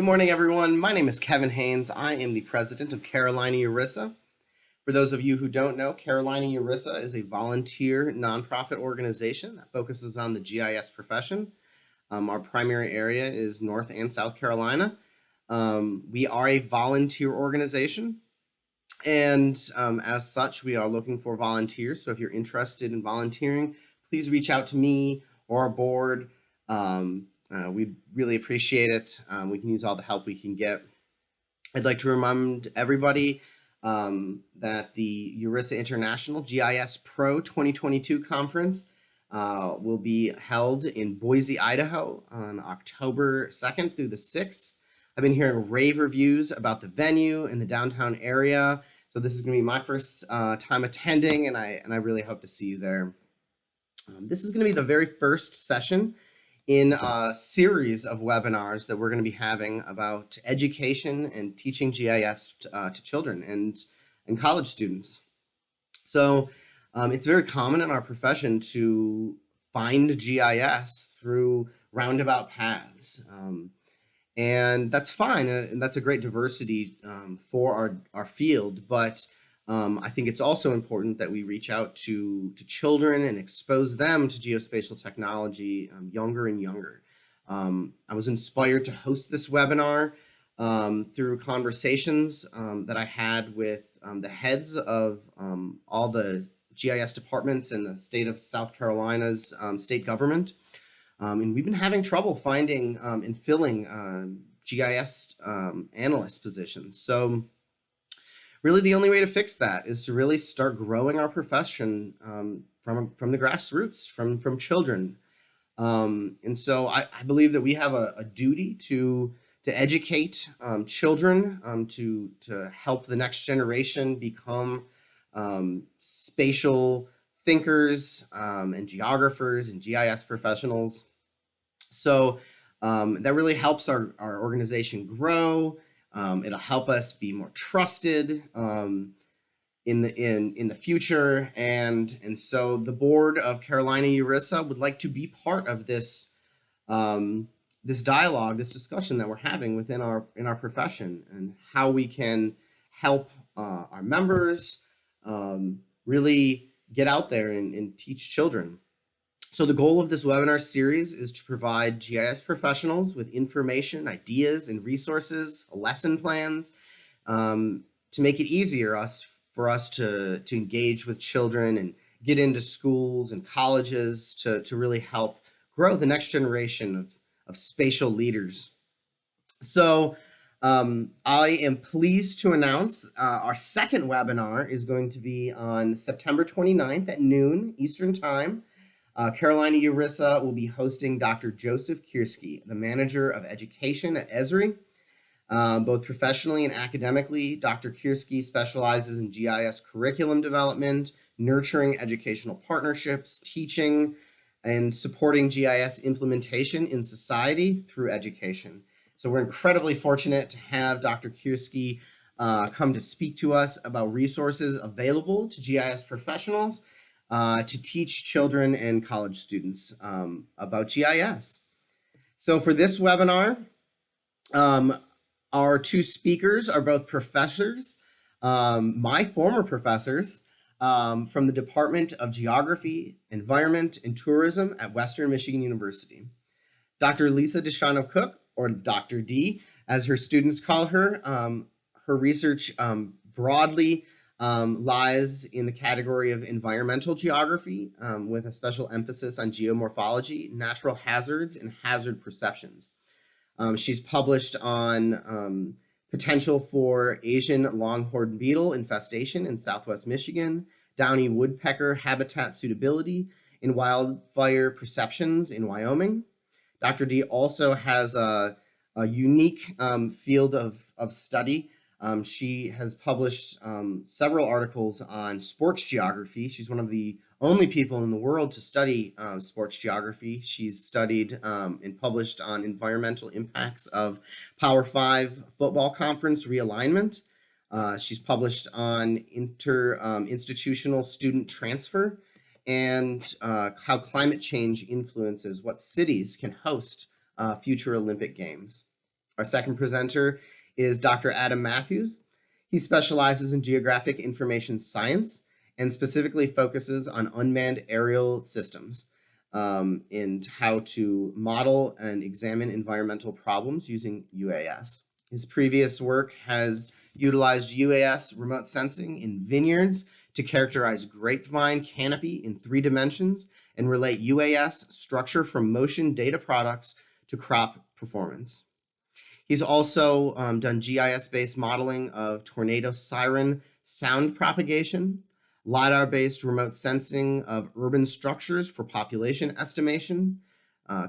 Good morning, everyone. My name is Kevin Haynes. I am the president of Carolina URISA. For those of you who don't know, Carolina URISA is a volunteer nonprofit organization that focuses on the GIS profession. Our primary area is North and South Carolina. We are a volunteer organization, and as such, we are looking for volunteers. So if you're interested in volunteering, please reach out to me or our board. We'd really appreciate it. We can use all the help we can get. I'd like to remind everybody that the URISA International GIS Pro 2022 conference will be held in Boise, Idaho on October 2nd through the 6th. I've been hearing rave reviews about the venue in the downtown area. So this is going to be my first time attending, and I really hope to see you there. This is going to be the very first session in a series of webinars that we're going to be having about education and teaching GIS to children and college students. So it's very common in our profession to find GIS through roundabout paths. And that's fine, and that's a great diversity for our field, but I think it's also important that we reach out to children and expose them to geospatial technology younger and younger. I was inspired to host this webinar through conversations that I had with the heads of all the GIS departments in the state of South Carolina's state government. And we've been having trouble finding and filling GIS analyst positions. So really, the only way to fix that is to really start growing our profession from the grassroots, from children. And so I believe that we have a duty to educate children, to help the next generation become spatial thinkers and geographers and GIS professionals. So that really helps our organization grow. It'll help us be more trusted in the future, and so the board of Carolina URISA would like to be part of this this dialogue, this discussion that we're having within our profession, and how we can help our members really get out there and teach children. So the goal of this webinar series is to provide GIS professionals with information, ideas, and resources, lesson plans, to make it easier for us to engage with children and get into schools and colleges to really help grow the next generation of spatial leaders. So I am pleased to announce our second webinar is going to be on September 29th at noon Eastern Time. Carolina URISA will be hosting Dr. Joseph Kiersky, the Manager of Education at Esri. Both professionally and academically, Dr. Kiersky specializes in GIS curriculum development, nurturing educational partnerships, teaching, and supporting GIS implementation in society through education. So we're incredibly fortunate to have Dr. Kiersky come to speak to us about resources available to GIS professionals to teach children and college students about GIS. So for this webinar, our two speakers are both professors, my former professors from the Department of Geography, Environment, and Tourism at Western Michigan University. Dr. Lisa DeChano-Cook, or Dr. D, as her students call her, her research broadly lies in the category of environmental geography with a special emphasis on geomorphology, natural hazards, and hazard perceptions. She's published on potential for Asian longhorn beetle infestation in Southwest Michigan, downy woodpecker habitat suitability, and wildfire perceptions in Wyoming. Dr. D also has a unique field of study. She has published several articles on sports geography. She's one of the only people in the world to study sports geography. She's studied and published on environmental impacts of Power 5 football conference realignment. She's published on institutional student transfer and how climate change influences what cities can host future Olympic Games. Our second presenter is Dr. Adam Mathews. He specializes in geographic information science and specifically focuses on unmanned aerial systems and how to model and examine environmental problems using UAS. His previous work has utilized UAS remote sensing in vineyards to characterize grapevine canopy in 3 dimensions and relate UAS structure from motion data products to crop performance. He's also done GIS-based modeling of tornado siren sound propagation, LiDAR-based remote sensing of urban structures for population estimation,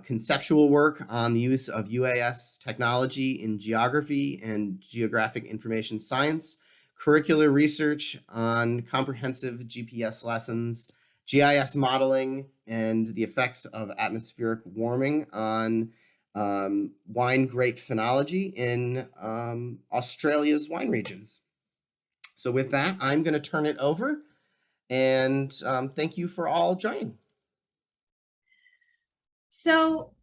conceptual work on the use of UAS technology in geography and geographic information science, curricular research on comprehensive GPS lessons, GIS modeling, and the effects of atmospheric warming on wine grape phenology in Australia's wine regions. So with that, I'm going to turn it over, and thank you for all joining. So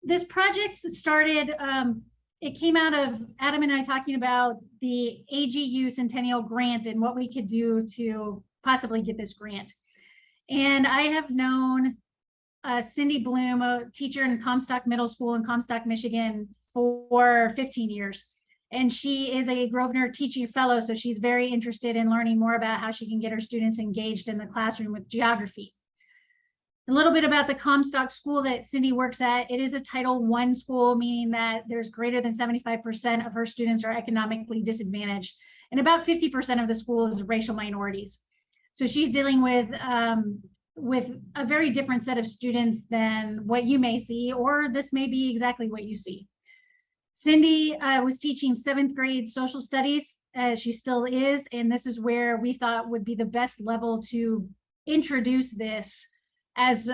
this project started, it came out of Adam and I talking about the AGU Centennial Grant and what we could do to possibly get this grant. And I have known Cindy Bloom, a teacher in Comstock Middle School in Comstock, Michigan, for 15 years. And she is a Grosvenor Teaching Fellow, so she's very interested in learning more about how she can get her students engaged in the classroom with geography. A little bit about the Comstock school that Cindy works at. It is a Title I school, meaning that there's greater than 75% of her students are economically disadvantaged. And about 50% of the school is racial minorities. So she's dealing with a very different set of students than what you may see, or this may be exactly what you see. Cindy was teaching 7th grade social studies, as she still is, and this is where we thought would be the best level to introduce this as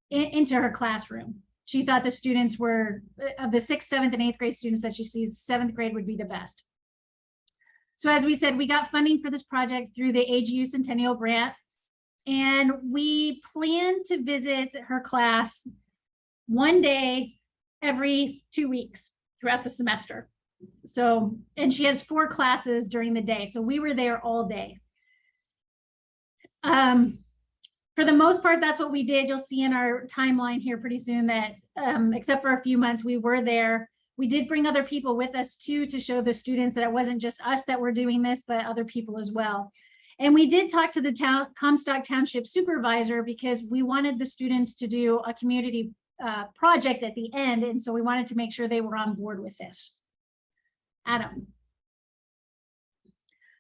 into her classroom. She thought the students were, of the 6th, 7th, and 8th grade students that she sees, 7th grade would be the best. So as we said, we got funding for this project through the AGU Centennial Grant, and we plan to visit her class one day every 2 weeks throughout the semester. So, and she has 4 classes during the day. So we were there all day. For the most part, that's what we did. You'll see in our timeline here pretty soon that except for a few months, we were there. We did bring other people with us too, to show the students that it wasn't just us that were doing this, but other people as well. And we did talk to the Comstock Township supervisor because we wanted the students to do a community project at the end. And so we wanted to make sure they were on board with this. Adam.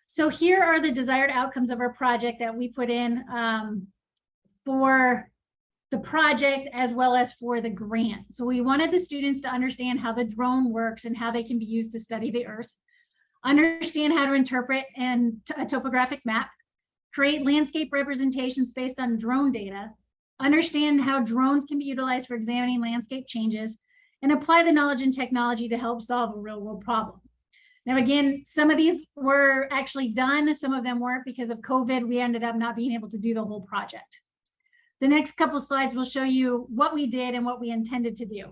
So here are the desired outcomes of our project that we put in for the project as well as for the grant. So we wanted the students to understand how the drone works and how they can be used to study the earth, understand how to interpret a topographic map, create landscape representations based on drone data, understand how drones can be utilized for examining landscape changes, and apply the knowledge and technology to help solve a real world problem. Now, again, some of these were actually done, some of them weren't because of COVID. We ended up not being able to do the whole project. The next couple slides will show you what we did and what we intended to do.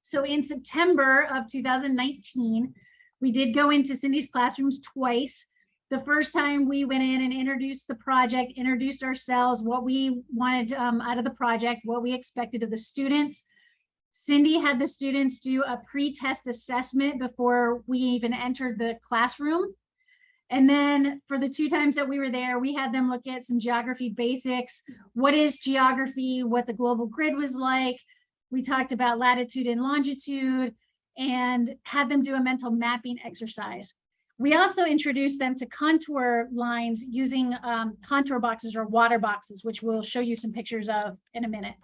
So in September of 2019, we did go into Cindy's classrooms twice. The first time we went in and introduced the project, introduced ourselves, what we wanted out of the project, what we expected of the students. Cindy had the students do a pre-test assessment before we even entered the classroom. And then for the 2 times that we were there, we had them look at some geography basics. What is geography? What the global grid was like. We talked about latitude and longitude and had them do a mental mapping exercise. We also introduced them to contour lines using contour boxes or water boxes, which we'll show you some pictures of in a minute.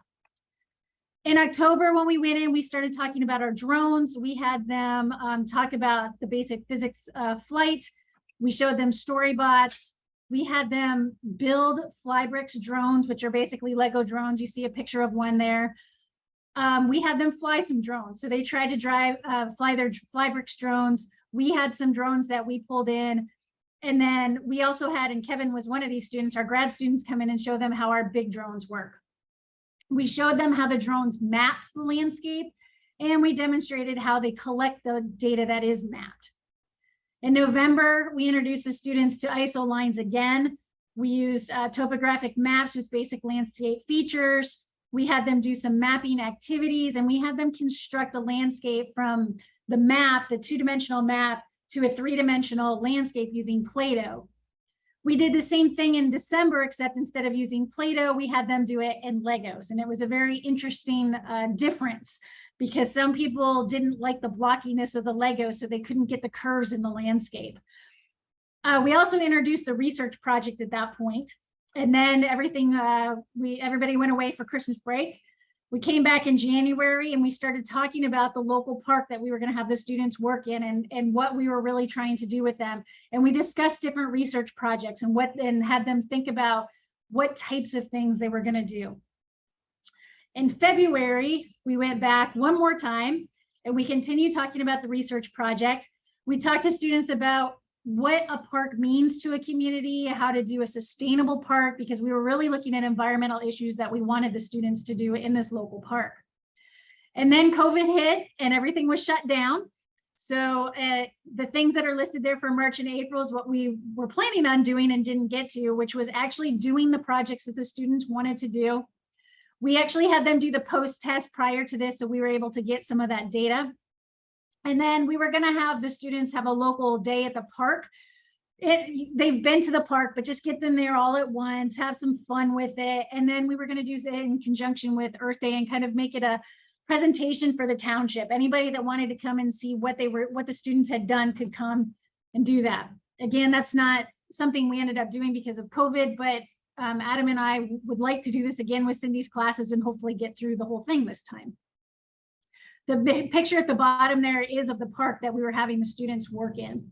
In October, when we went in, we started talking about our drones. We had them talk about the basic physics flight. We showed them storybots. We had them build Flybricks drones, which are basically Lego drones. You see a picture of one there. We had them fly some drones. So they tried to fly their Flybricks drones. We had some drones that we pulled in. And then we also had, and Kevin was one of these students, our grad students come in and show them how our big drones work. We showed them how the drones map the landscape. and we demonstrated how they collect the data that is mapped. In November, we introduced the students to ISO lines again. We used topographic maps with basic landscape features. We had them do some mapping activities, and we had them construct a landscape from the map, the two-dimensional map, to a three-dimensional landscape using Play-doh. We did the same thing in December, except instead of using Play-doh, we had them do it in Legos. And it was a very interesting difference, because some people didn't like the blockiness of the Lego, so they couldn't get the curves in the landscape. We also introduced the research project at that point. And then everybody went away for Christmas break. We came back in January and we started talking about the local park that we were going to have the students work in, and what we were really trying to do with them. And we discussed different research projects and had them think about what types of things they were going to do. In February, we went back one more time and we continued talking about the research project. We talked to students about what a park means to a community, how to do a sustainable park, because we were really looking at environmental issues that we wanted the students to do in this local park. And then COVID hit and everything was shut down. So the things that are listed there for March and April is what we were planning on doing and didn't get to, which was actually doing the projects that the students wanted to do. We actually had them do the post-test prior to this, so we were able to get some of that data. And then we were going to have the students have a local day at the park. They've been to the park, but just get them there all at once, have some fun with it. And then we were going to do it in conjunction with Earth Day and kind of make it a presentation for the township. Anybody that wanted to come and see what the students had done could come and do that. Again, that's not something we ended up doing because of COVID, but Adam and I would like to do this again with Cindy's classes and hopefully get through the whole thing this time. The big picture at the bottom there is of the park that we were having the students work in.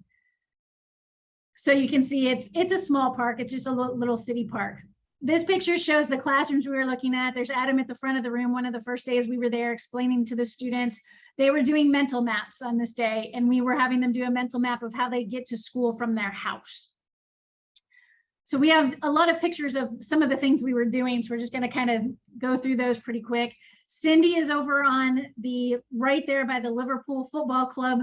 So you can see it's a small park. It's just a little city park. This picture shows the classrooms we were looking at. There's Adam at the front of the room. One of the first days we were there explaining to the students, they were doing mental maps on this day, and we were having them do a mental map of how they get to school from their house. So we have a lot of pictures of some of the things we were doing. So we're just going to kind of go through those pretty quick. Cindy is over on the right there by the Liverpool Football Club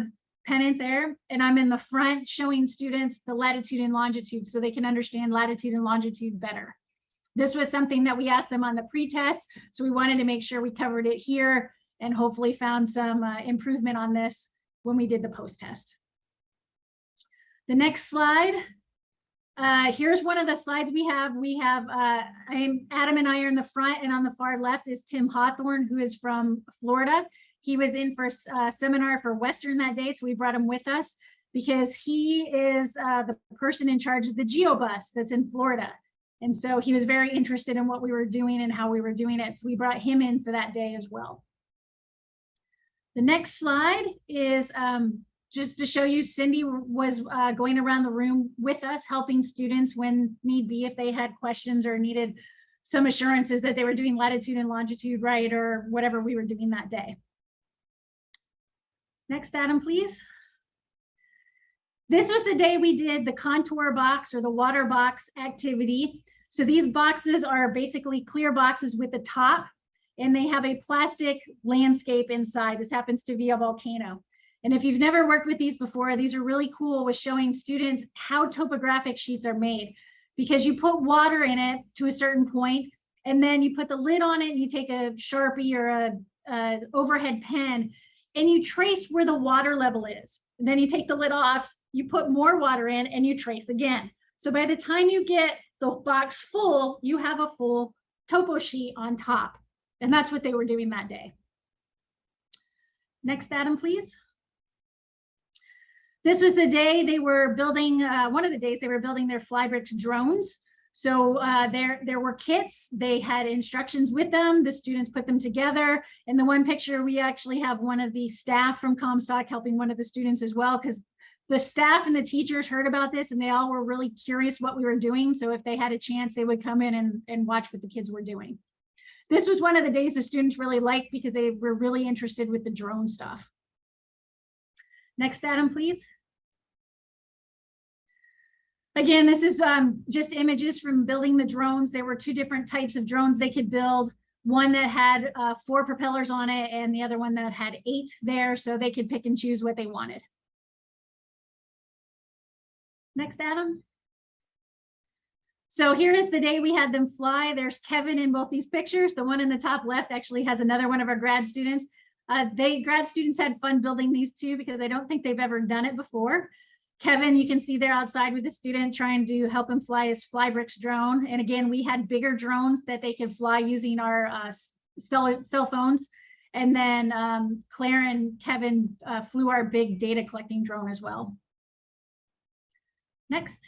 pennant there. And I'm in the front showing students the latitude and longitude so they can understand latitude and longitude better. This was something that we asked them on the pre-test. So we wanted to make sure we covered it here and hopefully found some improvement on this when we did the post-test. The next slide. Here's one of the slides we have. Adam and I are in the front, and on the far left is Tim Hawthorne, who is from Florida. He was in for a seminar for Western that day, so we brought him with us because he is the person in charge of the GeoBus that's in Florida. And so he was very interested in what we were doing and how we were doing it. So we brought him in for that day as well. The next slide is just to show you, Cindy was going around the room with us, helping students when need be, if they had questions or needed some assurances that they were doing latitude and longitude right, or whatever we were doing that day. Next, Adam, please. This was the day we did the contour box or the water box activity. So these boxes are basically clear boxes with the top, and they have a plastic landscape inside. This happens to be a volcano. And if you've never worked with these before, these are really cool with showing students how topographic sheets are made, because you put water in it to a certain point, and then you put the lid on it and you take a Sharpie or a overhead pen and you trace where the water level is. And then you take the lid off, you put more water in, and you trace again. So by the time you get the box full, you have a full topo sheet on top. And that's what they were doing that day. Next, Adam, please. This was the day they were building, one of the days they were building their Flybricks drones. So there were kits, they had instructions with them, the students put them together. In the one picture, we actually have one of the staff from Comstock helping one of the students as well, because the staff and the teachers heard about this and they all were really curious what we were doing. So if they had a chance, they would come in and watch what the kids were doing. This was one of the days the students really liked because they were really interested with the drone stuff. Next, Adam, please. Again, this is just images from building the drones. There were two different types of drones they could build. one that had 4 propellers on it and the other one that had 8 there, so they could pick and choose what they wanted. Next, Adam. So here is the day we had them fly. There's Kevin in both these pictures. The one in the top left actually has another one of our grad students. Grad students had fun building these too, because I don't think they've ever done it before. Kevin, you can see there outside with the student trying to help him fly his Flybricks drone. And again, we had bigger drones that they could fly using our cell phones. And then Claire and Kevin flew our big data collecting drone as well. Next.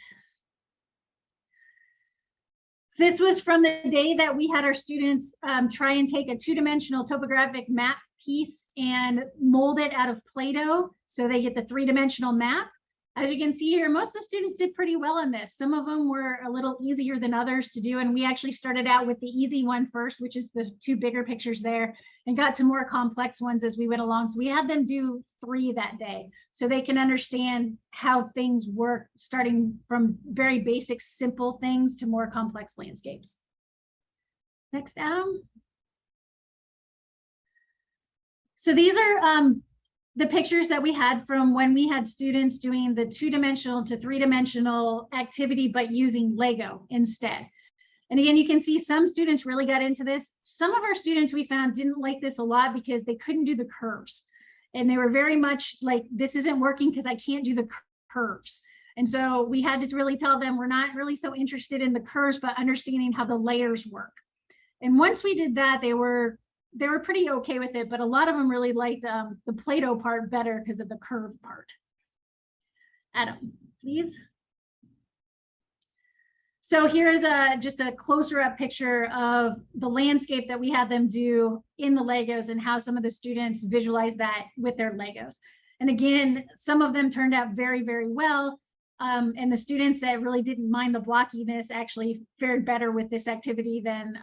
This was from the day that we had our students try and take a 2-dimensional topographic map piece and mold it out of Play-doh so they get the 3-dimensional map. As you can see here, most of the students did pretty well in this. Some of them were a little easier than others to do, and we actually started out with the easy one first, which is the 2 bigger pictures there, and got to more complex ones as we went along. So we had them do 3 that day so they can understand how things work, starting from very basic, simple things to more complex landscapes. Next, Adam. So these are the pictures that we had from when we had students doing the 2-dimensional to 3-dimensional activity, but using Lego instead. And again, you can see some students really got into this. Some of our students we found didn't like this a lot because they couldn't do the curves. And they were very much like, this isn't working because I can't do the curves. And so we had to really tell them we're not really so interested in the curves, but understanding how the layers work. And once we did that, they were pretty okay with it, but a lot of them really liked the Play-doh part better because of the curve part. Adam, please. So here's just a closer up picture of the landscape that we had them do in the Legos and how some of the students visualize that with their Legos. And again, some of them turned out very, very well. And the students that really didn't mind the blockiness actually fared better with this activity than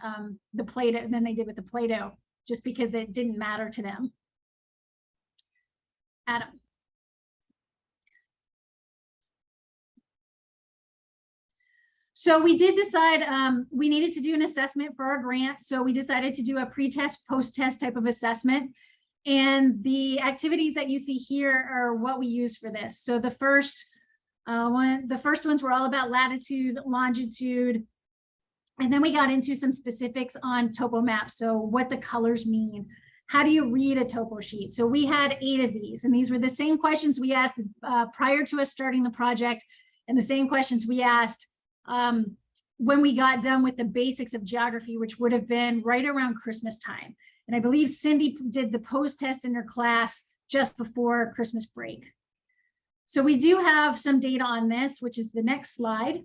they did with the Play-doh, just because it didn't matter to them. Adam. So we did decide we needed to do an assessment for our grant. So we decided to do a pre-test, post-test type of assessment. And the activities that you see here are what we use for this. So the first ones were all about latitude, longitude, and then we got into some specifics on topo maps. So what the colors mean. How do you read a topo sheet? So we had 8 of these, and these were the same questions we asked prior to us starting the project, and the same questions we asked when we got done with the basics of geography, which would have been right around Christmas time. And I believe Cindy did the post-test in her class just before Christmas break. So we do have some data on this, which is the next slide.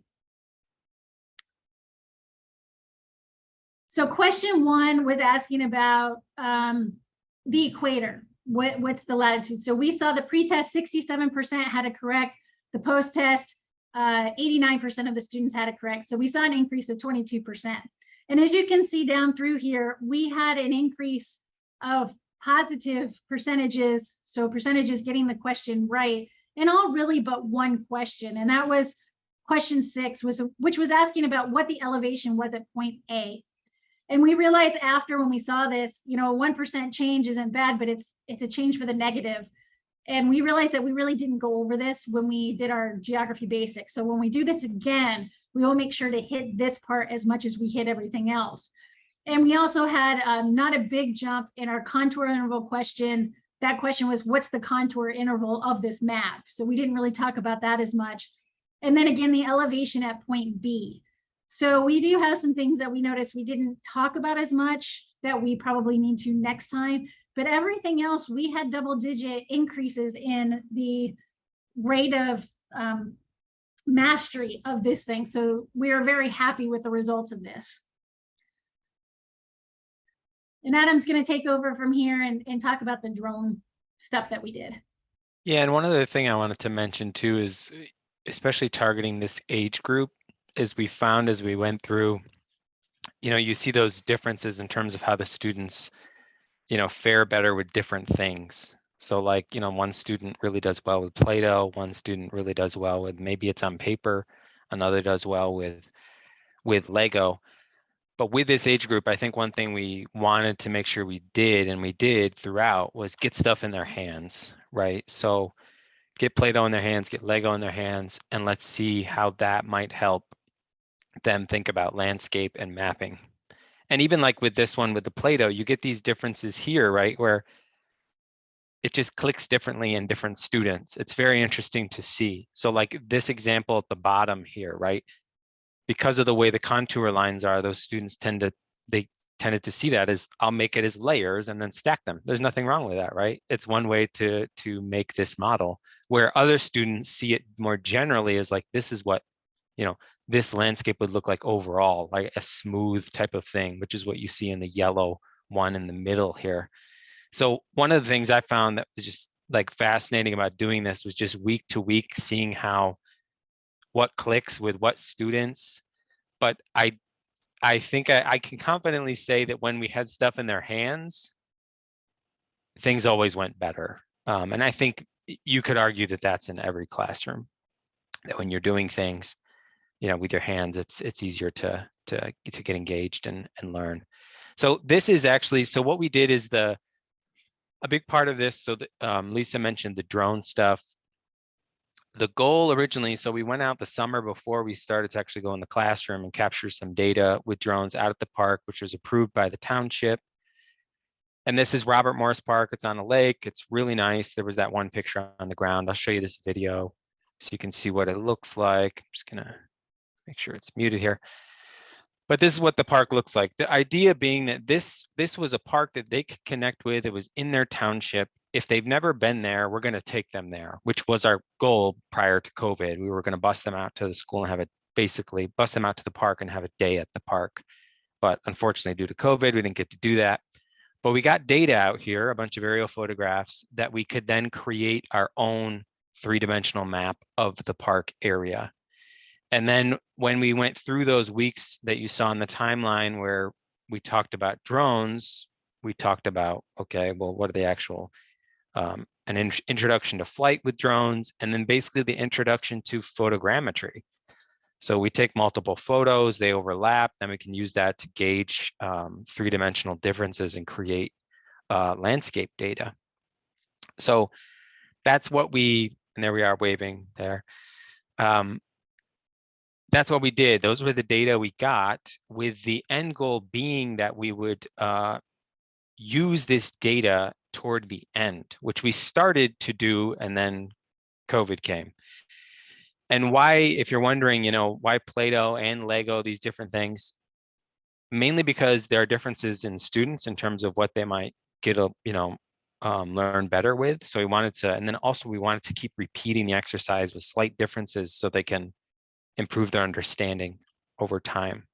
So question 1 was asking about the equator. What's the latitude? So we saw the pre-test 67% had it correct. The post-test 89% of the students had it correct. So we saw an increase of 22%. And as you can see down through here, we had an increase of positive percentages. So percentages getting the question right in all really but one question. And that was question 6, which was asking about what the elevation was at point A. And we realized after when we saw this, you know, a 1% change isn't bad, but it's a change for the negative. And we realized that we really didn't go over this when we did our geography basics. So when we do this again, we will make sure to hit this part as much as we hit everything else. And we also had not a big jump in our contour interval question. That question was, what's the contour interval of this map? So we didn't really talk about that as much. And then again, the elevation at point B. So we do have some things that we noticed we didn't talk about as much that we probably need to next time. But everything else, we had double-digit increases in the rate of mastery of this thing. So we are very happy with the results of this. And Adam's going to take over from here and talk about the drone stuff that we did. Yeah, and one other thing I wanted to mention too is, especially targeting this age group, is we found as we went through, you know, you see those differences in terms of how the students, you know, fare better with different things. So like, you know, one student really does well with Play-doh, one student really does well with, maybe it's on paper, another does well with Lego. But with this age group, I think one thing we wanted to make sure we did, and we did throughout, was get stuff in their hands, right? So get Play-doh in their hands, get Lego in their hands, and let's see how that might help them think about landscape and mapping. And even like with this one, with the Play-doh, you get these differences here, right? Where it just clicks differently in different students. It's very interesting to see. So like this example at the bottom here, right? Because of the way the contour lines are, those students tended to see that as, I'll make it as layers and then stack them. There's nothing wrong with that, right? It's one way to make this model, where other students see it more generally as like, this is what, this landscape would look like overall, like a smooth type of thing, which is what you see in the yellow one in the middle here. So one of the things I found that was just like fascinating about doing this was just week to week seeing what clicks with what students. But I think I can confidently say that when we had stuff in their hands, things always went better. And I think you could argue that that's in every classroom, that when you're doing things, with your hands, it's easier to get engaged and learn. So this is actually, so what we did is a big part of this. So that, Lisa mentioned the drone stuff. The goal originally, so we went out the summer before we started to actually go in the classroom and capture some data with drones out at the park, which was approved by the township. And this is Robert Morris Park. It's on a lake. It's really nice. There was that one picture on the ground. I'll show you this video so you can see what it looks like. I'm just gonna make sure it's muted here. But this is what the park looks like. The idea being that this was a park that they could connect with. It was in their township. If they've never been there, we're going to take them there, which was our goal prior to COVID. We were going to bus them out to the school and basically bus them out to the park and have a day at the park. But unfortunately, due to COVID, we didn't get to do that. But we got data out here, a bunch of aerial photographs that we could then create our own three-dimensional map of the park area. And then when we went through those weeks that you saw in the timeline where we talked about drones, we talked about, okay, well, what are the actual, an introduction to flight with drones, and then basically the introduction to photogrammetry. So we take multiple photos, they overlap, then we can use that to gauge three-dimensional differences and create landscape data. So that's what and there we are waving there. That's what we did. Those were the data we got, with the end goal being that we would use this data toward the end, which we started to do, and then COVID came. And why, if you're wondering, why Play-doh and Lego, these different things, mainly because there are differences in students in terms of what they might get, learn better with. So we wanted to, and then also we wanted to keep repeating the exercise with slight differences so they can improve their understanding over time.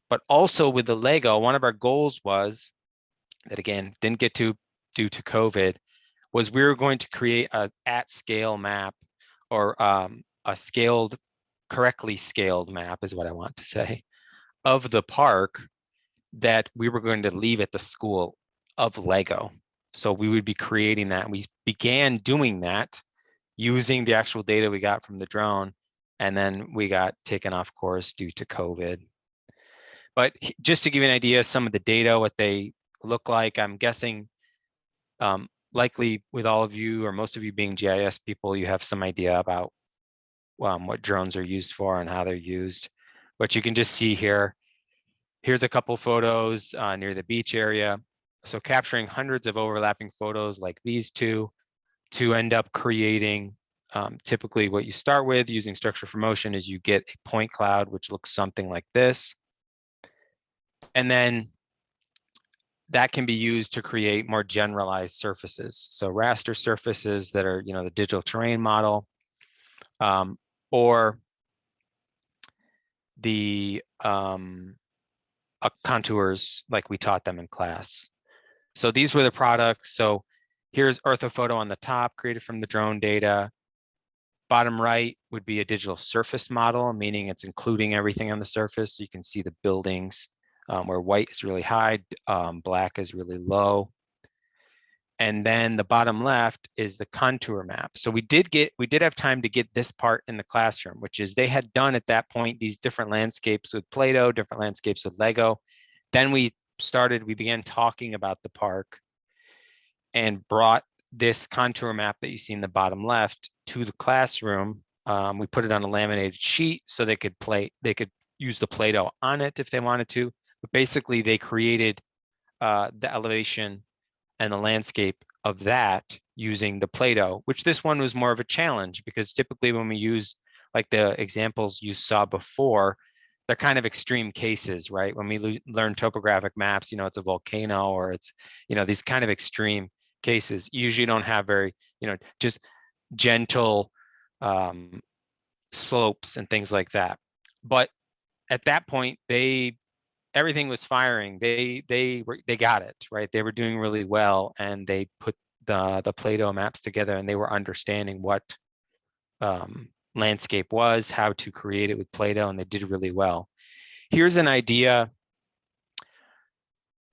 But also with the Lego, one of our goals was, that again, didn't get to due to COVID, was we were going to create a at-scale map, or a correctly scaled map is what I want to say, of the park that we were going to leave at the school of Lego. So we would be creating that. We began doing that using the actual data we got from the drone, and then we got taken off course due to COVID. But just to give you an idea, some of the data, what they look like, I'm guessing likely with all of you, or most of you being GIS people, you have some idea about what drones are used for and how they're used. But you can just see here, here's a couple photos near the beach area. So capturing hundreds of overlapping photos like these two to end up creating, typically what you start with using structure for motion is you get a point cloud, which looks something like this. And then that can be used to create more generalized surfaces. So raster surfaces that are, the digital terrain model, or the contours like we taught them in class. So these were the products. So here's orthophoto on the top, created from the drone data. Bottom right would be a digital surface model, meaning it's including everything on the surface. So you can see the buildings where white is really high, black is really low. And then the bottom left is the contour map. So we did have time to get this part in the classroom, which is they had done at that point these different landscapes with Play-doh, different landscapes with Lego. Then we began talking about the park and brought this contour map that you see in the bottom left to the classroom. We put it on a laminated sheet so they could use the Play-doh on it if they wanted to. But basically they created the elevation and the landscape of that using the Play-doh, which this one was more of a challenge because typically when we use like the examples you saw before, they're kind of extreme cases, right? When we learn topographic maps, it's a volcano or it's, these kind of extreme cases. You usually don't have very, just gentle slopes and things like that. But at that point, everything was firing. They got it, right? They were doing really well, and they put the Play-doh maps together, and they were understanding what landscape was, how to create it with Play-doh, and they did really well. Here's an idea.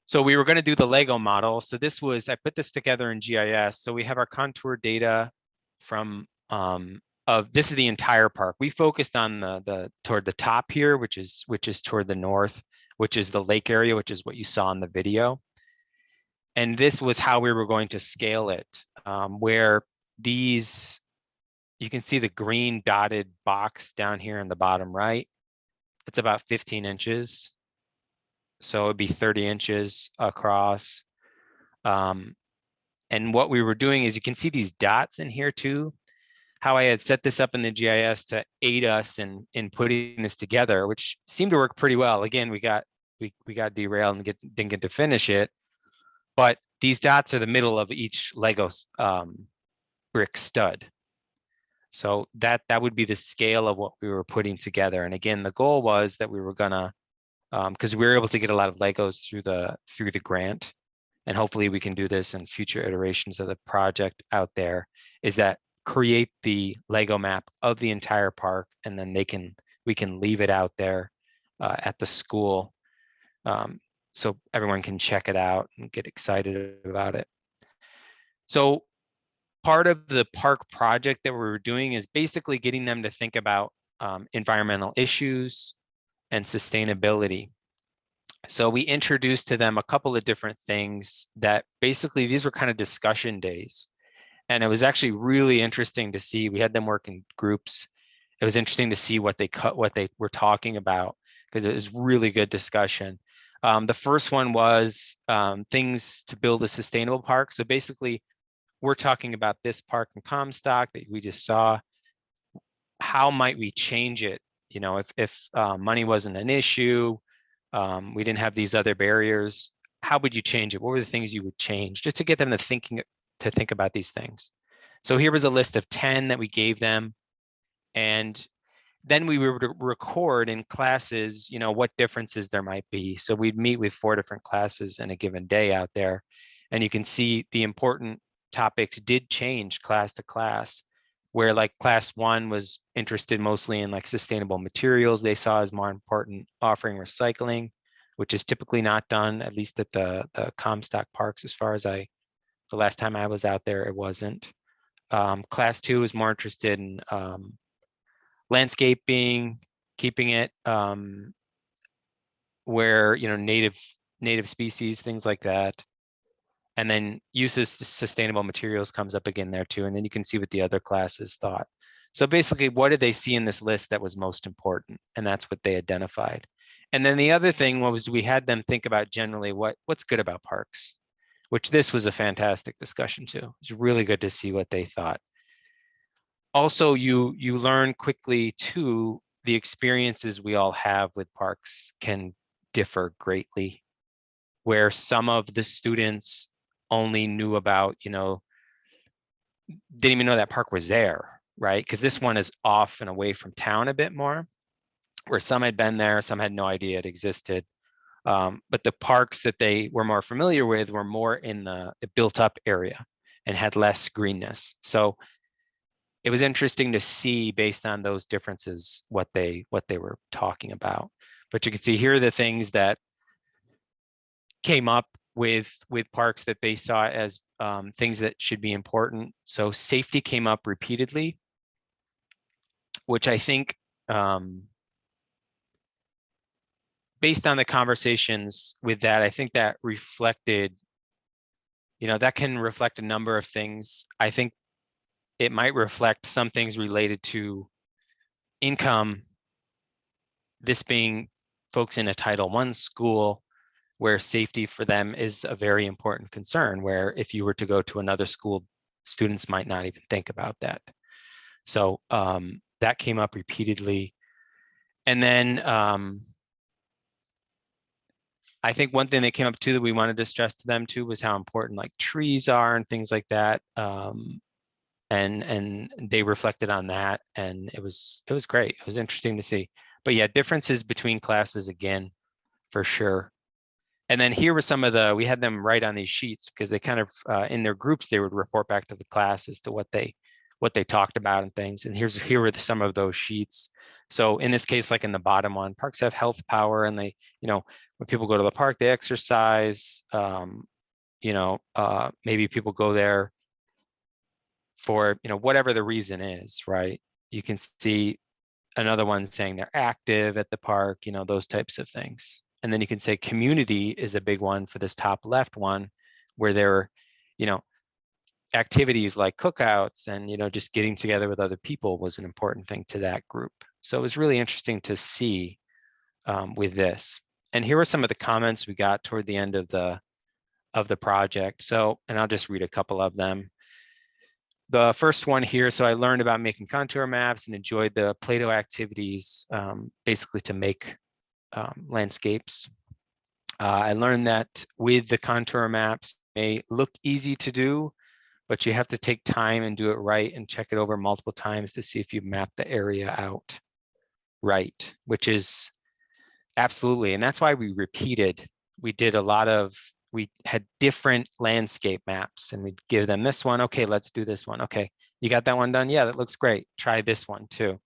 So we were going to do the Lego model. So I put this together in GIS. So we have our contour data from this is the entire park. We focused on toward the top here, which is toward the north, which is the lake area, which is what you saw in the video. And this was how we were going to scale it, where you can see the green dotted box down here in the bottom right. It's about 15 inches. So it'd be 30 inches across. And what we were doing is you can see these dots in here too. How I had set this up in the GIS to aid us in putting this together, which seemed to work pretty well. Again, we got derailed and didn't get to finish it. But these dots are the middle of each Lego brick stud. So that would be the scale of what we were putting together. And again, the goal was that we were gonna, because we were able to get a lot of Legos through the grant, and hopefully we can do this in future iterations of the project out there, is that create the Lego map of the entire park, and then we can leave it out there at the school, so everyone can check it out and get excited about it. So part of the park project that we were doing is basically getting them to think about environmental issues and sustainability. So we introduced to them a couple of different things that basically these were kind of discussion days. And it was actually really interesting to see. We had them work in groups. It was interesting to see what they were talking about, because it was really good discussion. The first one was things to build a sustainable park. So basically, we're talking about this park in Comstock that we just saw. How might we change it? If money wasn't an issue, we didn't have these other barriers, how would you change it? What were the things you would change, just to get them to think about these things? So here was a list of 10 that we gave them. And then we would record in classes, what differences there might be. So we'd meet with 4 different classes in a given day out there. And you can see the important topics did change class to class, where like class 1 was interested mostly in like sustainable materials. They saw as more important, offering recycling, which is typically not done, at least at the Comstock parks. As far as the last time I was out there, it wasn't. Class 2 is more interested in landscaping, keeping it where, native species, things like that. And then uses to sustainable materials comes up again there too. And then you can see what the other classes thought. So basically, what did they see in this list that was most important? And that's what they identified. And then the other thing was we had them think about generally what's good about parks, which this was a fantastic discussion too. It's really good to see what they thought. Also, you learn quickly too, the experiences we all have with parks can differ greatly, where some of the students only knew about, didn't even know that park was there, right? Because this one is off and away from town a bit more, where some had been there, some had no idea it existed. But the parks that they were more familiar with were more in the built up area and had less greenness. So it was interesting to see, based on those differences, what they were talking about. But you can see here are the things that came up with parks that they saw as things that should be important. So safety came up repeatedly, which I think, based on the conversations with that, I think that reflected, that can reflect a number of things. I think it might reflect some things related to income, this being folks in a Title I school where safety for them is a very important concern, where if you were to go to another school, students might not even think about that. So that came up repeatedly. And then I think one thing that came up too that we wanted to stress to them too was how important like trees are and things like that. And they reflected on that, and it was great. It was interesting to see. But yeah, differences between classes again, for sure. And then here were some of we had them write on these sheets because they kind of in their groups they would report back to the class as to what they talked about and things. And here were some of those sheets. So in this case, like in the bottom one, parks have health power, and they, when people go to the park, they exercise. Maybe people go there for, whatever the reason is, right? You can see another one saying they're active at the park, those types of things. And then you can say community is a big one for this top left one, where there are, activities like cookouts and, just getting together with other people was an important thing to that group. So it was really interesting to see with this. And here are some of the comments we got toward the end of the project. So, and I'll just read a couple of them. The first one here, so I learned about making contour maps and enjoyed the Play-doh activities, basically to make landscapes. I learned that with the contour maps, they look easy to do, but you have to take time and do it right and check it over multiple times to see if you map the area out right, which is absolutely, and that's why we repeated. We had different landscape maps, and we'd give them this one. Okay, let's do this one. Okay, you got that one done? Yeah, that looks great. Try this one too.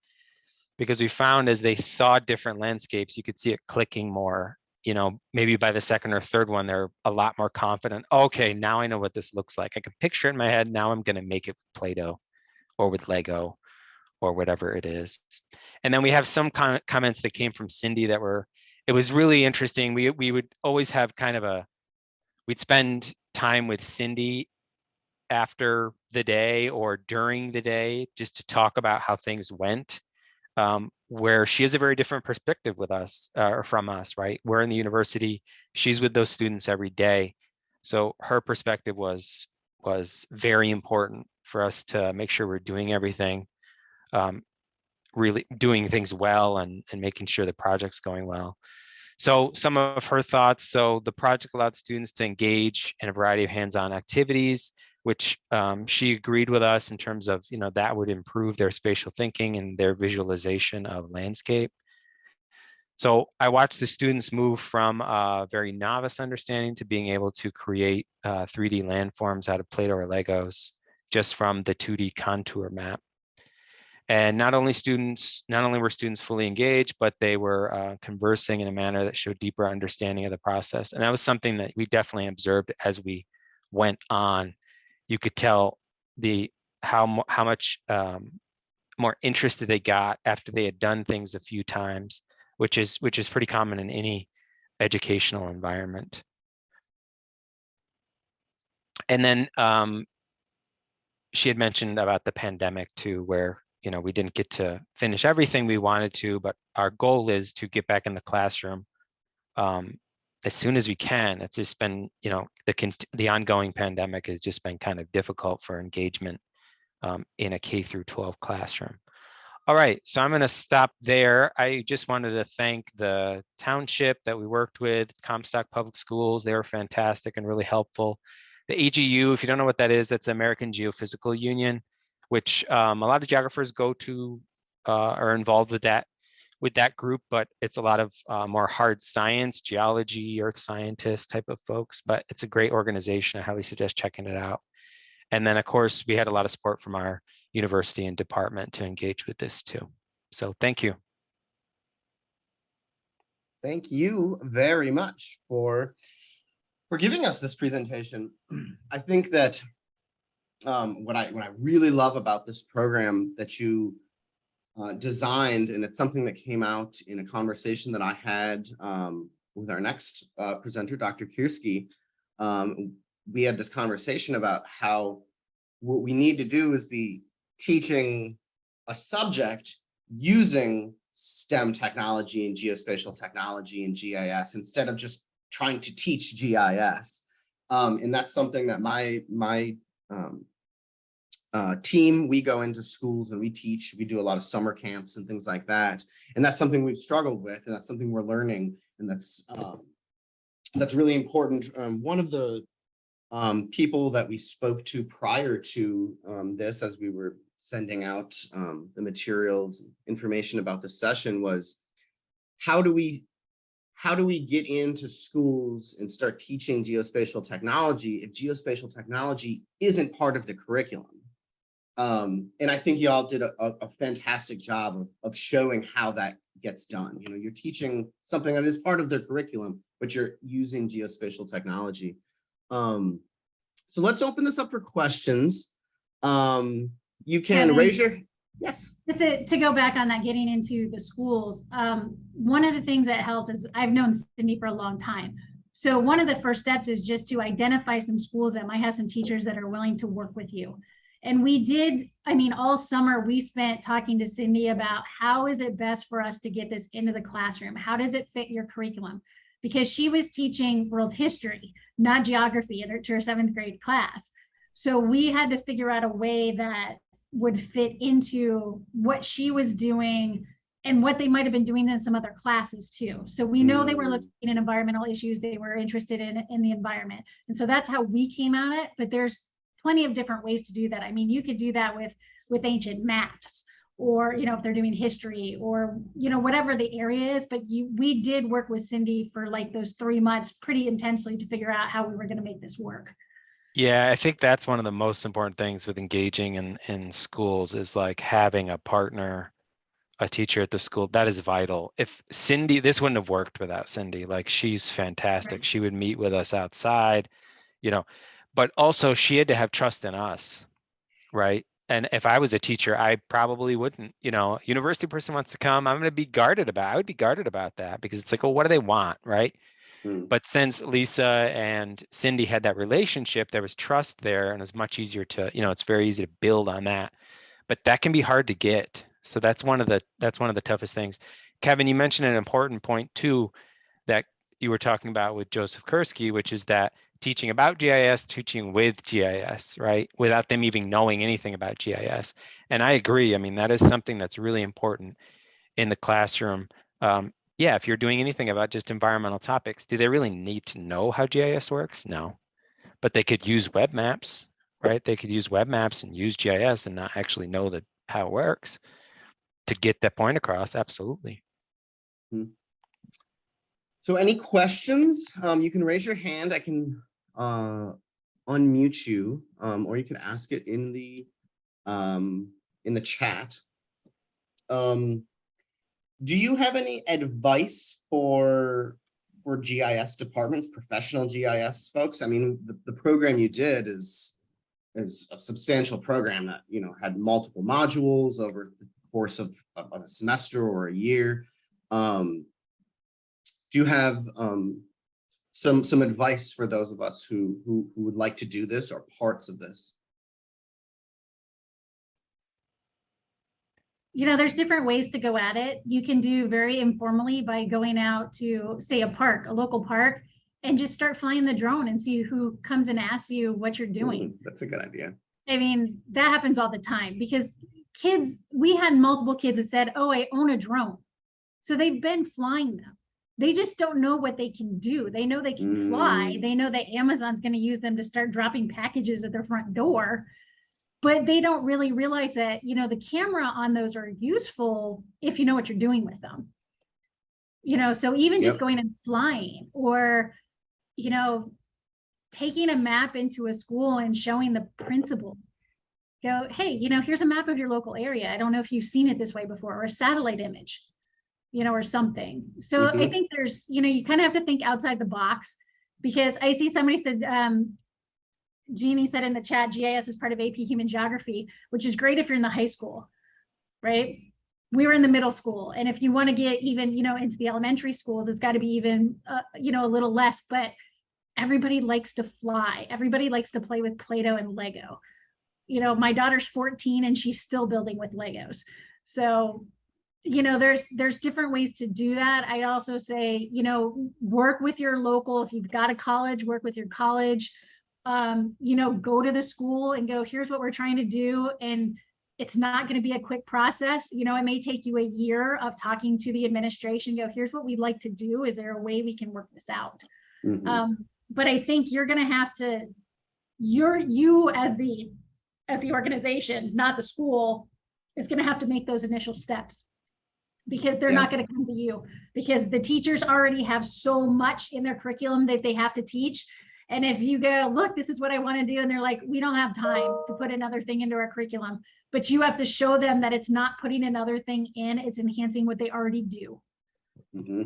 Because we found as they saw different landscapes, you could see it clicking more. Maybe by the second or third one, they're a lot more confident. Okay, now I know what this looks like. I can picture it in my head. Now I'm going to make it with Play-Doh or with Lego or whatever it is. And then we have some comments that came from Cindy that it was really interesting. We would always have we'd spend time with Cindy after the day or during the day just to talk about how things went, where she has a very different perspective with us or from us, right? We're in the university, she's with those students every day. So her perspective was very important for us to make sure we're doing everything, really doing things well and making sure the project's going well. So some of her thoughts, so the project allowed students to engage in a variety of hands-on activities, which she agreed with us in terms of, that would improve their spatial thinking and their visualization of landscape. So I watched the students move from a very novice understanding to being able to create 3D landforms out of Play-Doh or Legos just from the 2D contour map. And not only were students fully engaged, but they were conversing in a manner that showed deeper understanding of the process. And that was something that we definitely observed as we went on. You could tell how much more interested they got after they had done things a few times, which is pretty common in any educational environment. And then she had mentioned about the pandemic too, where we didn't get to finish everything we wanted to, but our goal is to get back in the classroom as soon as we can. It's just been, the ongoing pandemic has just been kind of difficult for engagement in a K-12 classroom. All right, so I'm going to stop there. I just wanted to thank the township that we worked with, Comstock Public Schools. They were fantastic and really helpful. The AGU, if you don't know what that is, that's the American Geophysical Union, which a lot of geographers go to are involved with that group, but it's a lot of more hard science, geology, earth scientists type of folks, but it's a great organization. I highly suggest checking it out. And then of course, we had a lot of support from our university and department to engage with this too. So thank you. Thank you very much for for giving us this presentation. I think that what I really love about this program that you designed, and it's something that came out in a conversation that I had with our next presenter, Dr. Kiersky. We had this conversation about how what we need to do is be teaching a subject using STEM technology and geospatial technology and GIS instead of just trying to teach GIS. And that's something that my team, we go into schools and we teach. We do a lot of summer camps and things like that. And that's something we've struggled with, and that's something we're learning. And that's really important. One of the people that we spoke to prior to this, as we were sending out the materials, information about the session, was how do we get into schools and start teaching geospatial technology if geospatial technology isn't part of the curriculum? And I think y'all did a fantastic job of showing how that gets done. You know, you're teaching something that is part of their curriculum, but you're using geospatial technology. So let's open this up for questions. You can raise your, yes. To go back on that, getting into the schools, one of the things that helped is I've known Cindy for a long time. So one of the first steps is just to identify some schools that might have some teachers that are willing to work with you. And we did, I mean, all summer we spent talking to Cindy about how is it best for us to get this into the classroom? How does it fit your curriculum? Because she was teaching world history, not geography, to her 7th grade class. So we had to figure out a way that would fit into what she was doing and what they might have been doing in some other classes too. So we know they were looking at environmental issues. They were interested in the environment. And so that's how we came at it. But there's plenty of different ways to do that. I mean, you could do that with ancient maps, or, you know, if they're doing history, or, you know, whatever the area is. But we did work with Cindy for like those 3 months pretty intensely to figure out how we were going to make this work. Yeah, I think that's one of the most important things with engaging in schools is like having a partner, a teacher at the school. That is vital. If Cindy, this wouldn't have worked without Cindy. Like, she's fantastic. Right. She would meet with us outside, you know, but also she had to have trust in us, right? And if I was a teacher, I probably wouldn't, you know, university person wants to come, I would be guarded about that, because it's like, oh, what do they want, right? But since Lisa and Cindy had that relationship, there was trust there, and it's much easier to, you know, it's very easy to build on that. But that can be hard to get. So that's one of the toughest things. Kevin, you mentioned an important point too, that you were talking about with Joseph Kursky, which is that teaching about GIS, teaching with GIS, right? Without them even knowing anything about GIS. And I agree. I mean, that is something that's really important in the classroom. Yeah, if you're doing anything about just environmental topics, do they really need to know how GIS works? No, but they could use web maps, right? They could use web maps and use GIS and not actually know how it works to get that point across. Absolutely. So any questions? You can raise your hand. I can unmute you, or you can ask it in the chat. Do you have any advice for GIS departments, professional GIS folks? I mean, the program you did is a substantial program that, you know, had multiple modules over the course of a semester or a year. Do you have some advice for those of us who would like to do this or parts of this? You know, there's different ways to go at it. You can do very informally by going out to, say, a local park, and just start flying the drone and see who comes and asks you what you're doing. That's a good idea. I mean, that happens all the time, because kids, we had multiple kids that said, oh, I own a drone. So they've been flying them. They just don't know what they can do. They know they can fly. They know that Amazon's going to use them to start dropping packages at their front door. But they don't really realize that, you know, the camera on those are useful if you know what you're doing with them. You know, so even just going and flying, or, you know, taking a map into a school and showing the principal, go, hey, you know, here's a map of your local area. I don't know if you've seen it this way before, or a satellite image, you know, or something. So I think there's, you know, you kind of have to think outside the box. because I see somebody said, Jeannie said in the chat, GIS is part of AP Human Geography, which is great if you're in the high school, right? We were in the middle school. And if you want to get even, into the elementary schools, it's got to be even, a little less, but everybody likes to fly. Everybody likes to play with Play-doh and Lego. My daughter's 14 and she's still building with Legos. So, there's different ways to do that. I'd also say, work with your local, if you've got a college, work with your college, go to the school and go, here's what we're trying to do. And it's not going to be a quick process. It may take you a year of talking to the administration, go, here's what we'd like to do. Is there a way we can work this out? Mm-hmm. But I think you're going to have to, you as the organization, not the school, is going to have to make those initial steps, because they're not going to come to you, because the teachers already have so much in their curriculum that they have to teach. And if you go, look, this is what I want to do, and they're like, we don't have time to put another thing into our curriculum, but you have to show them that it's not putting another thing in, it's enhancing what they already do. Mm-hmm.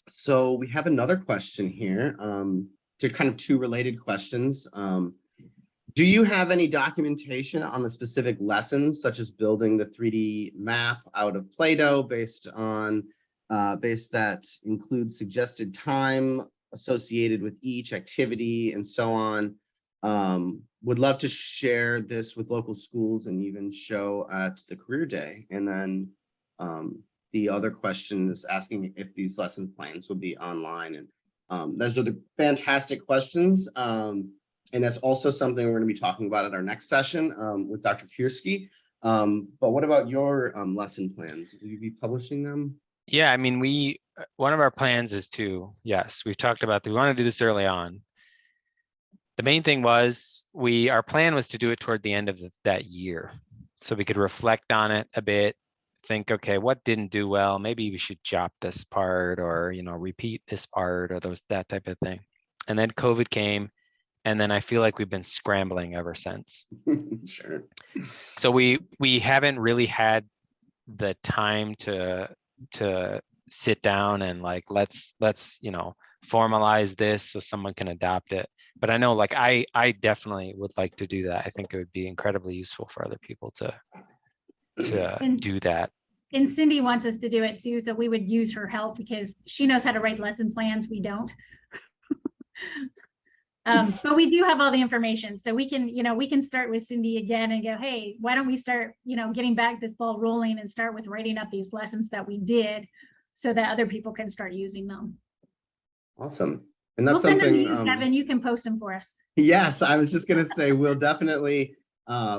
So we have another question here. They're kind of two related questions. Do you have any documentation on the specific lessons, such as building the 3D map out of Play-doh based that includes suggested time associated with each activity and so on? Would love to share this with local schools and even show at the career day. And then the other question is asking if these lesson plans would be online. And those are the fantastic questions. And that's also something we're going to be talking about at our next session with Dr. Kiersky. But what about your lesson plans? Will you be publishing them? Yeah, I mean, one of our plans is to, yes, we've talked about that. We want to do this early on. The main thing was our plan was to do it toward the end of that year, so we could reflect on it a bit, think, okay, what didn't do well? Maybe we should chop this part, or repeat this part, or that type of thing. And then COVID came, and then I feel like we've been scrambling ever since. Sure. So we haven't really had the time to sit down and like let's formalize this so someone can adopt it. But I know, like, I definitely would like to do that. I think it would be incredibly useful for other people to do that. And Cindy wants us to do it too, so we would use her help because she knows how to write lesson plans. We don't. But we do have all the information, so we can start with Cindy again and go, hey, why don't we start getting back this ball rolling and start with writing up these lessons that we did, so that other people can start using them. Awesome. And that's we'll send something, them to you, Kevin, you can post them for us. Yes, I was just going to say, we'll definitely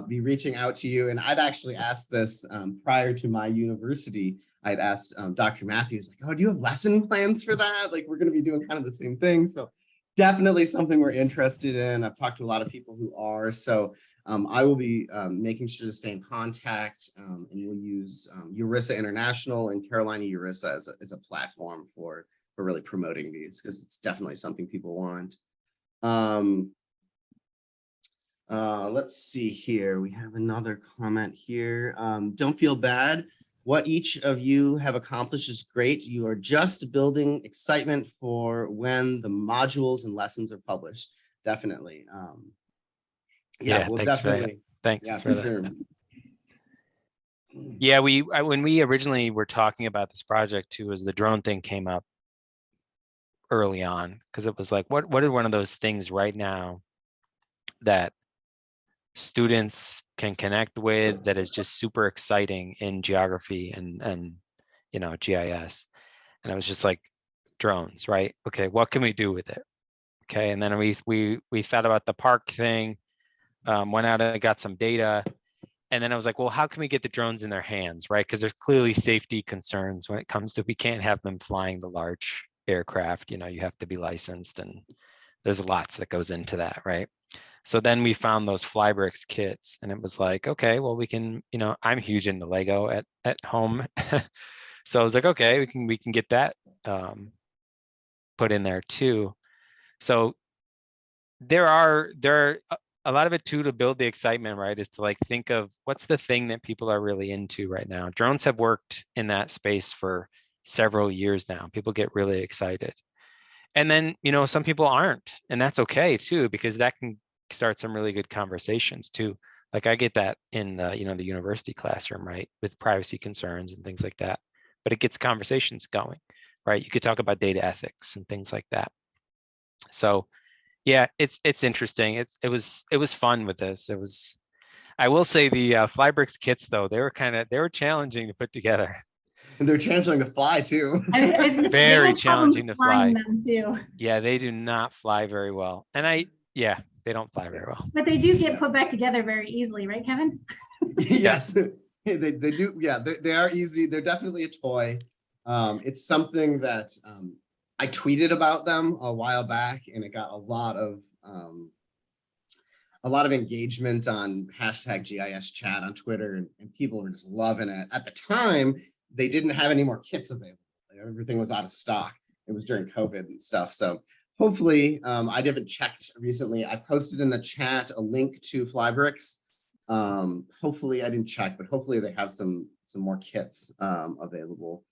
be reaching out to you. And I'd actually asked this prior to my university. I'd asked Dr. Mathews, like, oh, do you have lesson plans for that? Like, we're going to be doing kind of the same thing. So definitely something we're interested in. I've talked to a lot of people who are. So I will be making sure to stay in contact, and we'll use URISA International and Carolina URISA as a platform for really promoting these, because it's definitely something people want. Let's see here. We have another comment here. Don't feel bad. What each of you have accomplished is great. You are just building excitement for when the modules and lessons are published. Definitely. Yeah, we'll definitely. Thanks yeah, for for sure. Yeah, when we originally were talking about this project too, as the drone thing came up early on, because it was like, what are one of those things right now that students can connect with that is just super exciting in geography and GIS? And I was just like, drones, right? Okay, what can we do with it? Okay, and then we thought about the park thing, went out and got some data, and then I was like, well, how can we get the drones in their hands, right? Because there's clearly safety concerns when it comes to, we can't have them flying the large aircraft, you have to be licensed, and there's lots that goes into that, right? So then we found those Flybricks kits, and it was like, okay, well, we can, I'm huge into Lego at home. So I was like, okay, we can get that put in there too. So there are a lot of it too, to build the excitement, right, is to like think of what's the thing that people are really into right now. Drones have worked in that space for several years now. People get really excited. And then, you know, some people aren't, and that's okay too, because that can start some really good conversations too. Like I get that in the, you know, the university classroom, right, with privacy concerns and things like that, but it gets conversations going, right? You could talk about data ethics and things like that. So yeah, it's interesting. It was fun with this. It was, I will say the Flybricks kits though, they were challenging to put together. And they're challenging to fly too. They Very had problems challenging to flying fly. them too. Yeah, they do not fly very well. And yeah, they don't fly very well. But they do get put back together very easily, right, Kevin? Yes, they do. Yeah, they are easy. They're definitely a toy. It's something that I tweeted about them a while back, and it got a lot of engagement on hashtag GIS chat on Twitter, and people were just loving it. At the time, they didn't have any more kits available. Everything was out of stock. It was during COVID and stuff. So hopefully, I haven't checked recently. I posted in the chat a link to Flybricks. Hopefully, I didn't check, but hopefully they have some more kits available.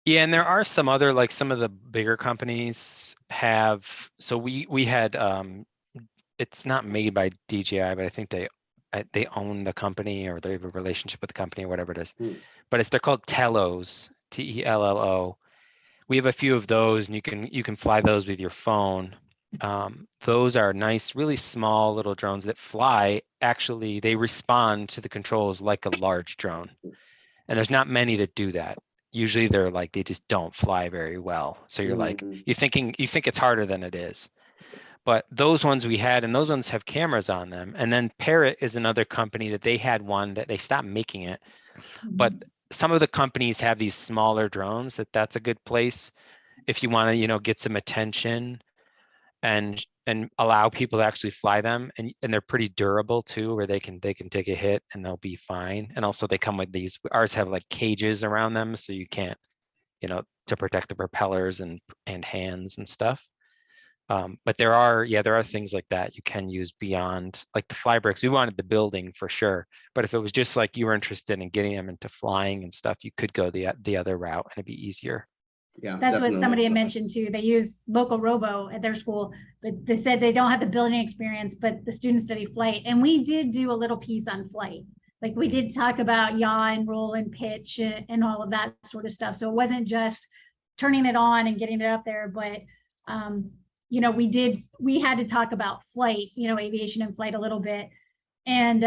Yeah, and there are some other, like some of the bigger companies have, so we had it's not made by DJI, but I think they own the company, or they have a relationship with the company, or whatever it is. But they're called Tellos, Tello. We have a few of those, and you can fly those with your phone. Those are nice, really small little drones that fly. Actually, they respond to the controls like a large drone, and there's not many that do that. Usually they're like, they just don't fly very well. So you're like, you think it's harder than it is. But those ones we had, and those ones have cameras on them. And then Parrot is another company that they had one that they stopped making it. But some of the companies have these smaller drones that's a good place if you want to, you know, get some attention and allow people to actually fly them. And they're pretty durable too, where they can take a hit and they'll be fine. And also they come with these, ours have like cages around them, so you can't, you know, to protect the propellers and hands and stuff. But there are things like that you can use beyond, like the Flybricks. We wanted the building for sure, but if it was just like you were interested in getting them into flying and stuff, you could go the other route and it'd be easier. Yeah, that's definitely. what somebody had mentioned too. They use local robo at their school, but they said they don't have the building experience, but the students study flight. And we did do a little piece on flight. Like we did talk about yaw and roll and pitch and all of that sort of stuff. So it wasn't just turning it on and getting it up there, but you know, we had to talk about flight, you know, aviation and flight a little bit. And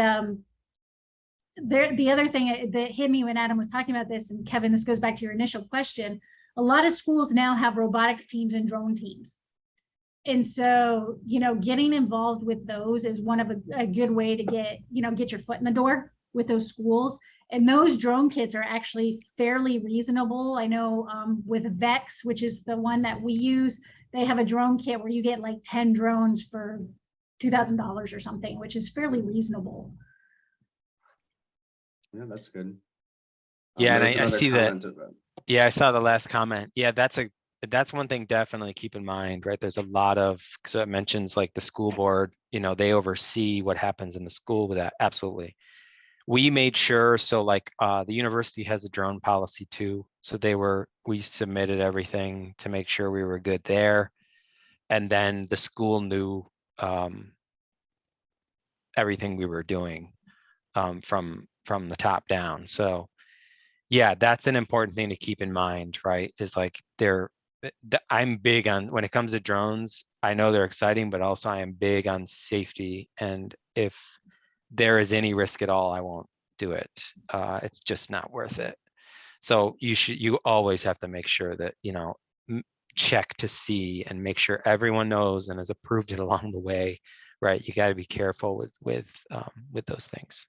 the other thing that hit me when Adam was talking about this, and Kevin, this goes back to your initial question, a lot of schools now have robotics teams and drone teams. And so, you know, getting involved with those is one of a good way to get your foot in the door with those schools. And those drone kits are actually fairly reasonable. I know with VEX, which is the one that we use, they have a drone kit where you get like 10 drones for $2,000 or something, which is fairly reasonable. Yeah, that's good. Yeah, and I see that. Yeah, I saw the last comment. Yeah, that's one thing definitely keep in mind, right? There's a lot of, so it mentions like the school board, you know, they oversee what happens in the school with that. Absolutely. We made sure, so like the university has a drone policy too. So we submitted everything to make sure we were good there. And then the school knew everything we were doing from the top down. So yeah, that's an important thing to keep in mind, right? Is like I'm big on, when it comes to drones, I know they're exciting, but also I am big on safety. And if there is any risk at all, I won't do it. It's just not worth it. So you always have to make sure that, you know, check to see and make sure everyone knows and has approved it along the way, right? You got to be careful with those things.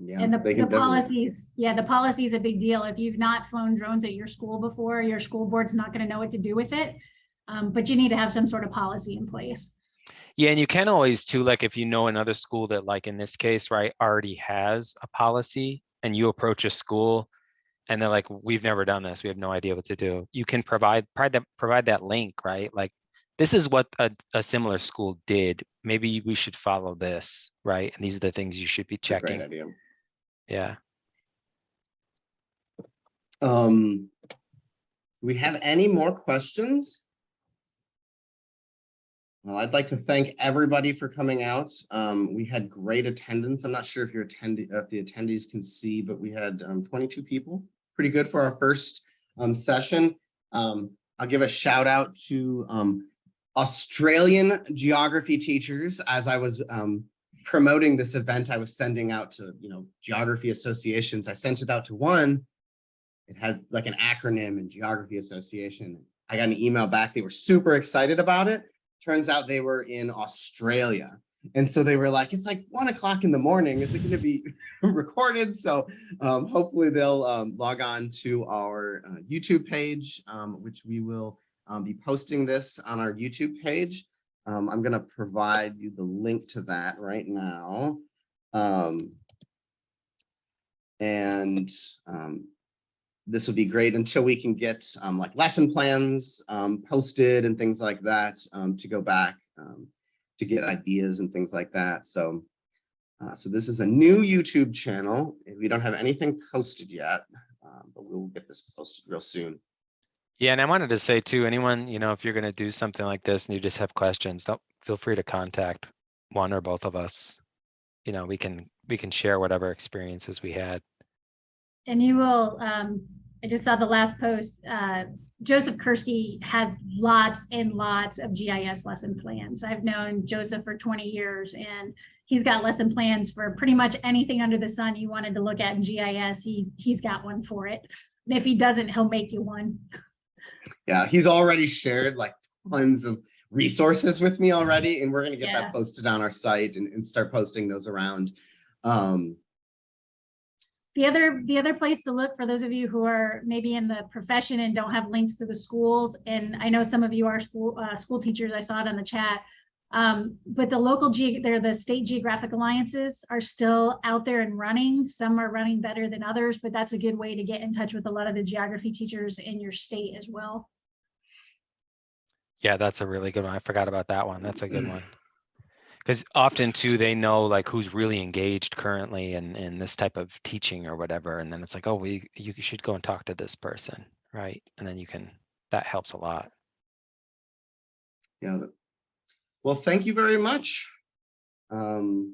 Yeah, and the policies, the policy is a big deal. If you've not flown drones at your school before, your school board's not going to know what to do with it. But you need to have some sort of policy in place. Yeah, and you can always too, like if you know another school that, like in this case, right, already has a policy, and you approach a school and they're like, we've never done this, we have no idea what to do. You can provide that link, right? Like, this is what a similar school did. Maybe we should follow this, right? And these are the things you should be checking. Great idea. Yeah. Do we have any more questions? Well, I'd like to thank everybody for coming out. We had great attendance. I'm not sure if if the attendees can see, but we had 22 people. Pretty good for our first session. I'll give a shout out to Australian geography teachers. As I was promoting this event, I was sending out to geography associations. I sent it out to one. It had like an acronym in Geography Association. I got an email back. They were super excited about it. Turns out they were in Australia. And so they were like, it's like 1 o'clock in the morning. Is it going to be recorded? So hopefully they'll log on to our YouTube page, which we will be posting this on our YouTube page. I'm going to provide you the link to that right now. This would be great until we can get like lesson plans posted and things like that to go back to get ideas and things like that. So, so this is a new YouTube channel. We don't have anything posted yet, but we'll get this posted real soon. Yeah, and I wanted to say too, anyone, if you're going to do something like this and you just have questions, don't feel free to contact one or both of us. We can share whatever experiences we had. And you will, I just saw the last post, Joseph Kursky has lots and lots of GIS lesson plans. I've known Joseph for 20 years and he's got lesson plans for pretty much anything under the sun you wanted to look at in GIS. He's got one for it. And if he doesn't, he'll make you one. Yeah, he's already shared like tons of resources with me already, and we're going to get that posted on our site and start posting those around. The other place to look for those of you who are maybe in the profession and don't have links to the schools, and I know some of you are school teachers, I saw it in the chat, but the state geographic alliances are still out there and running. Some are running better than others, but that's a good way to get in touch with a lot of the geography teachers in your state as well. Yeah, that's a really good one. I forgot about that one. That's a good one. Because often too, they know like who's really engaged currently in this type of teaching or whatever. And then it's like, oh, you should go and talk to this person, right? And then that helps a lot. Yeah. Well, thank you very much. Everyone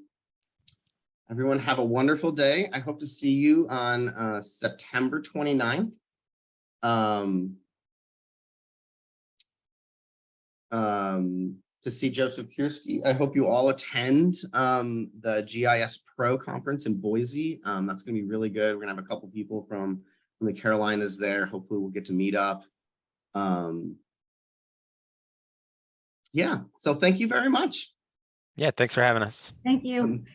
have a wonderful day. I hope to see you on September 29th. To see Joseph Kursky. I hope you all attend the GIS Pro conference in Boise. That's going to be really good. We're going to have a couple people from the Carolinas there. Hopefully we'll get to meet up. Yeah, so thank you very much. Yeah, thanks for having us. Thank you.